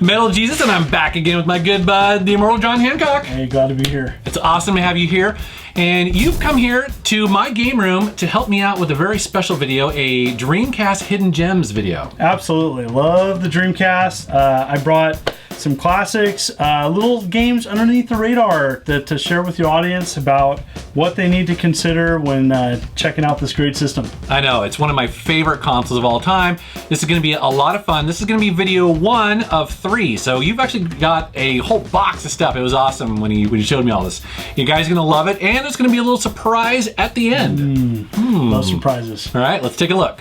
Metal Jesus, and I'm back again with my good bud, the immortal John Hancock. Hey, glad to be here. It's awesome to have you here. And you've come here to my game room to help me out with a very special video, a Dreamcast Hidden Gems video. Absolutely. Love the Dreamcast. I brought some classics, little games underneath the radar to share with your audience about what they need to consider when checking out this great system. I know, it's one of my favorite consoles of all time. This is going to be a lot of fun. This is going to be video 1 of 3. So you've actually got a whole box of stuff. It was awesome when you showed me all this. You guys are going to love it, and there's going to be a little surprise at the end. Love surprises. All right, let's take a look.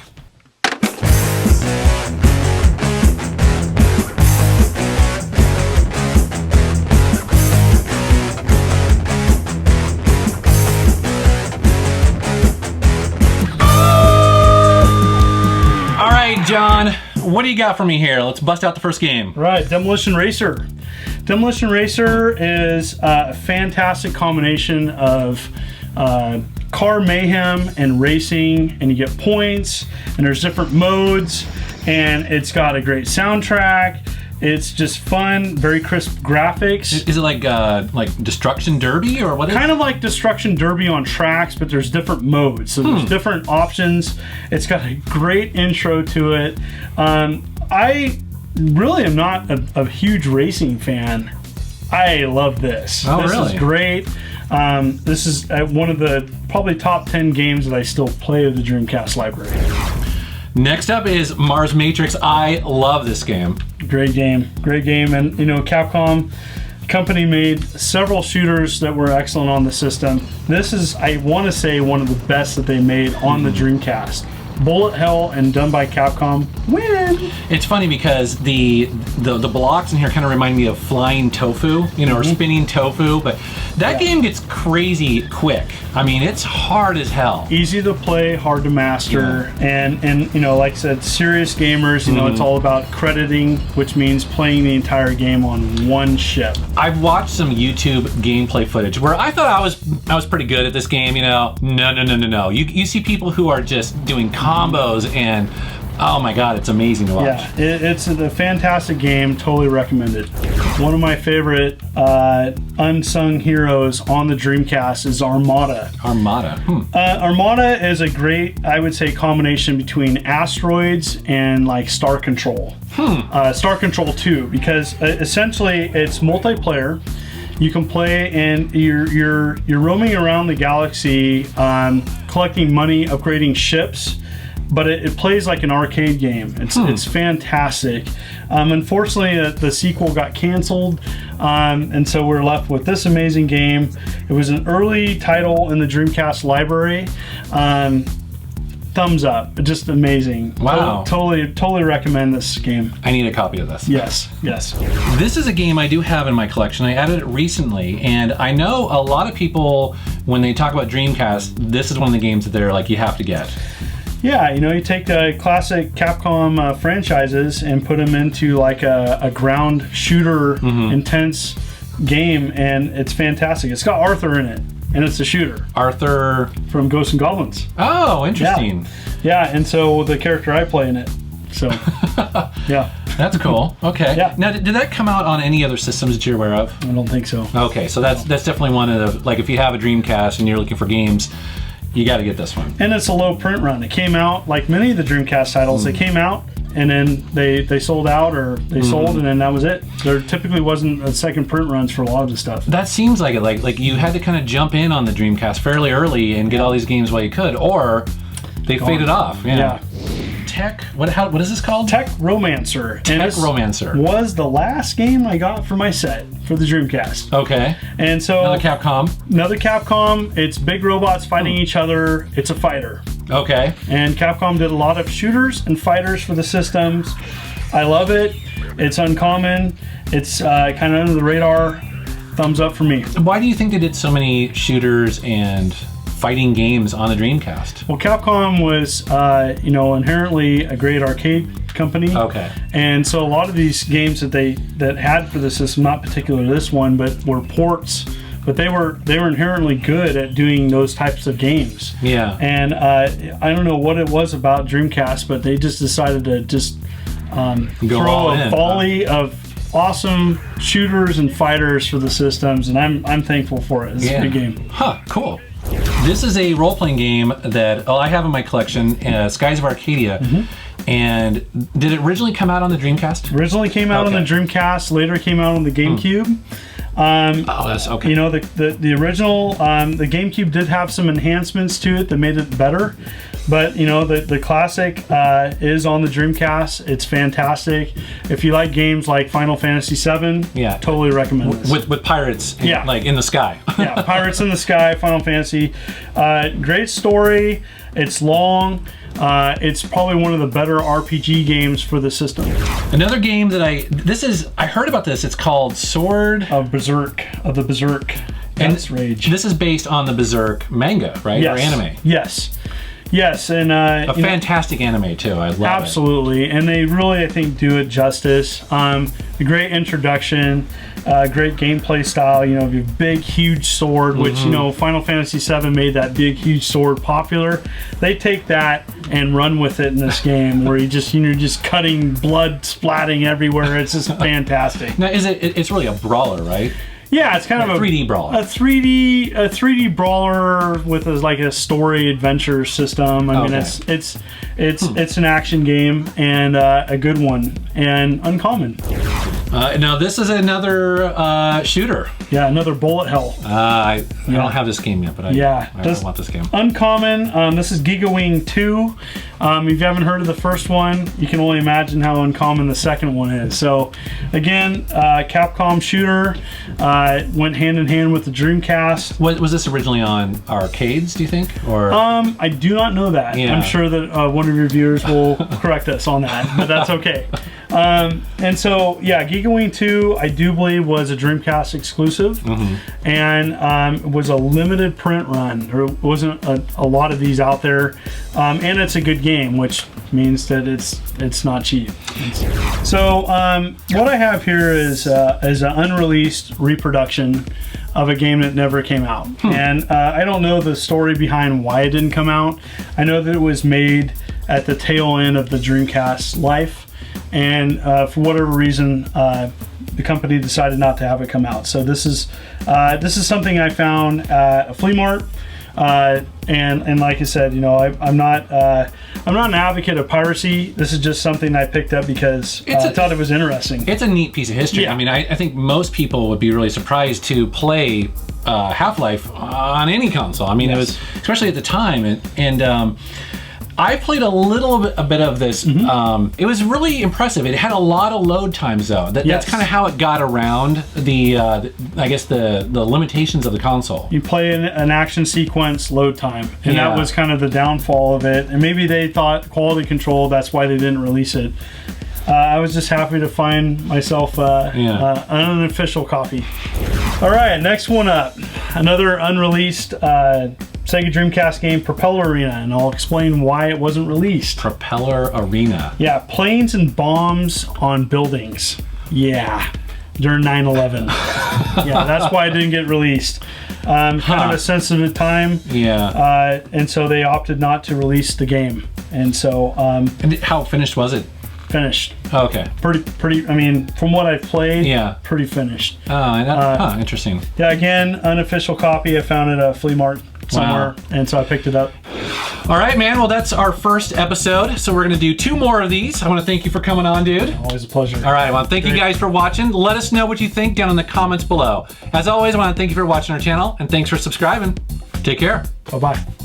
John, what do you got for me here? Let's bust out the first game. Right, Demolition Racer. Demolition Racer is a fantastic combination of car mayhem and racing, and you get points, and there's different modes, and it's got a great soundtrack. It's just fun, very crisp graphics. Is it like Destruction Derby or what? Kind of like Destruction Derby on tracks, but there's different modes. So there's different options. It's got a great intro to it. I really am not a huge racing fan. I love this. Oh, this really? Is great. This is one of the probably top 10 games that I still play of the Dreamcast library. Next up is Mars Matrix. I love this game. Great game, and you know, Capcom company made several shooters that were excellent on the system. This is, I want to say, one of the best that they made on the Dreamcast. Bullet hell and done by Capcom. Win! It's funny because the blocks in here kind of remind me of flying tofu, you know, or spinning tofu, but that game gets crazy quick. I mean, it's hard as hell. Easy to play, hard to master, and you know, like I said, serious gamers, you know, it's all about crediting, which means playing the entire game on one ship. I've watched some YouTube gameplay footage where I thought I was pretty good at this game, you know. No. You see people who are just doing combos, and oh my god, it's amazing to watch. Yeah, it's a fantastic game. Totally recommended. One of my favorite unsung heroes on the Dreamcast is Armada. Armada. Armada is a great, I would say, combination between Asteroids and like Star Control. Star Control 2, because essentially it's multiplayer. You can play, and you're roaming around the galaxy, collecting money, upgrading ships. But it plays like an arcade game. It's fantastic. Unfortunately, the sequel got canceled, and so we're left with this amazing game. It was an early title in the Dreamcast library. Thumbs up, just amazing. Wow. Totally recommend this game. I need a copy of this. Yes. This is a game I do have in my collection. I added it recently, and I know a lot of people, when they talk about Dreamcast, this is one of the games that they're like, you have to get. Yeah, you know, you take the classic Capcom franchises and put them into like a ground shooter intense game, and it's fantastic. It's got Arthur in it, and it's a shooter. Arthur from Ghosts and Goblins. Oh, interesting. Yeah, and so the character I play in it. So, yeah. That's cool. Okay. Yeah. Now, did that come out on any other systems that you're aware of? I don't think so. Okay, so that's definitely one of the, like, if you have a Dreamcast and you're looking for games, you got to get this one. And it's a low print run. It came out, like many of the Dreamcast titles, they came out and then they sold out, or they sold, and then that was it. There typically wasn't a second print runs for a lot of the stuff. That seems like it. Like you had to kind of jump in on the Dreamcast fairly early and get all these games while you could, or they faded off. Yeah. What is this called? Tech Romancer. Tech Romancer was the last game I got for my set for the Dreamcast. Okay. And so another Capcom. It's big robots fighting each other. It's a fighter. Okay. And Capcom did a lot of shooters and fighters for the systems. I love it. It's uncommon. It's kind of under the radar. Thumbs up for me. Why do you think they did so many shooters and fighting games on the Dreamcast? Well, Capcom was, you know, inherently a great arcade company. Okay. And so a lot of these games that had for the system, not particularly this one, but were ports. But they were inherently good at doing those types of games. Yeah. And I don't know what it was about Dreamcast, but they just decided to just throw a volley of awesome shooters and fighters for the systems, and I'm thankful for it. It's a good game. Huh, cool. This is a role-playing game that I have in my collection, Skies of Arcadia. And did it originally come out on the Dreamcast? Originally came out on the Dreamcast, later came out on the GameCube. Oh, that's okay. You know, the original, the GameCube did have some enhancements to it that made it better. But, you know, the classic is on the Dreamcast. It's fantastic. If you like games like Final Fantasy VII, totally recommend this. With pirates, like in the sky. Yeah, Pirates in the Sky, Final Fantasy. Great story. It's long. It's probably one of the better RPG games for the system. Another game that I heard about this. It's called Sword of Berserk, of the Berserk. And Rage. This is based on the Berserk manga, right? Yes. Or anime. Yes. Yes, and a fantastic anime too. I love it. Absolutely, and they really, I think, do it justice. A great introduction, great gameplay style. You know, your big, huge sword, which you know, Final Fantasy VII made that big, huge sword popular. They take that and run with it in this game, where you're just cutting, blood splatting everywhere. It's just fantastic. Now, it's really a brawler, right? Yeah, it's kind of a 3D brawler. A 3D brawler with like a story adventure system. I mean, it's an action game, and a good one, and uncommon. Now this is another shooter. Yeah, another bullet hell. I don't have this game yet, but I want this game. Uncommon. This is Giga Wing 2. If you haven't heard of the first one, you can only imagine how uncommon the second one is. So, again, Capcom shooter, went hand in hand with the Dreamcast. Was this originally on arcades, do you think? Or I do not know that. Yeah. I'm sure that one of your viewers will correct us on that, but that's okay. And so, yeah, Giga Wing 2, I do believe, was a Dreamcast exclusive, and was a limited print run. There wasn't a lot of these out there, and it's a good game, which means that it's not cheap. So what I have here is an unreleased reproduction of a game that never came out, and I don't know the story behind why it didn't come out. I know that it was made at the tail end of the Dreamcast life. And for whatever reason, the company decided not to have it come out. So this is something I found at a flea mart, and like I said, you know, I'm not an advocate of piracy. This is just something I picked up because I thought it was interesting. It's a neat piece of history. Yeah. I mean, I think most people would be really surprised to play Half-Life on any console. I mean, it was, especially at the time, and I played a bit of this. It was really impressive. It had a lot of load times, though. That's kind of how it got around I guess the limitations of the console. You play an action sequence, load time, and that was kind of the downfall of it. And maybe they thought quality control, that's why they didn't release it. I was just happy to find myself an unofficial copy. All right, next one up, another unreleased Sega Dreamcast game, Propeller Arena, and I'll explain why it wasn't released. Propeller Arena. Yeah, planes and bombs on buildings. Yeah, during 9/11. Yeah, that's why it didn't get released. Kind of a sensitive time. Yeah. And so they opted not to release the game. And so. And how finished was it? Finished. Oh, okay. Pretty. I mean, from what I've played, pretty finished. Oh, interesting. Yeah, again, unofficial copy. I found it at a flea mart somewhere, and so I picked it up. All right, man. Well, that's our first episode. So we're going to do 2 more of these. I want to thank you for coming on, dude. Always a pleasure. All right. Well, thank you guys for watching. Let us know what you think down in the comments below. As always, I want to thank you for watching our channel, and thanks for subscribing. Take care. Bye-bye.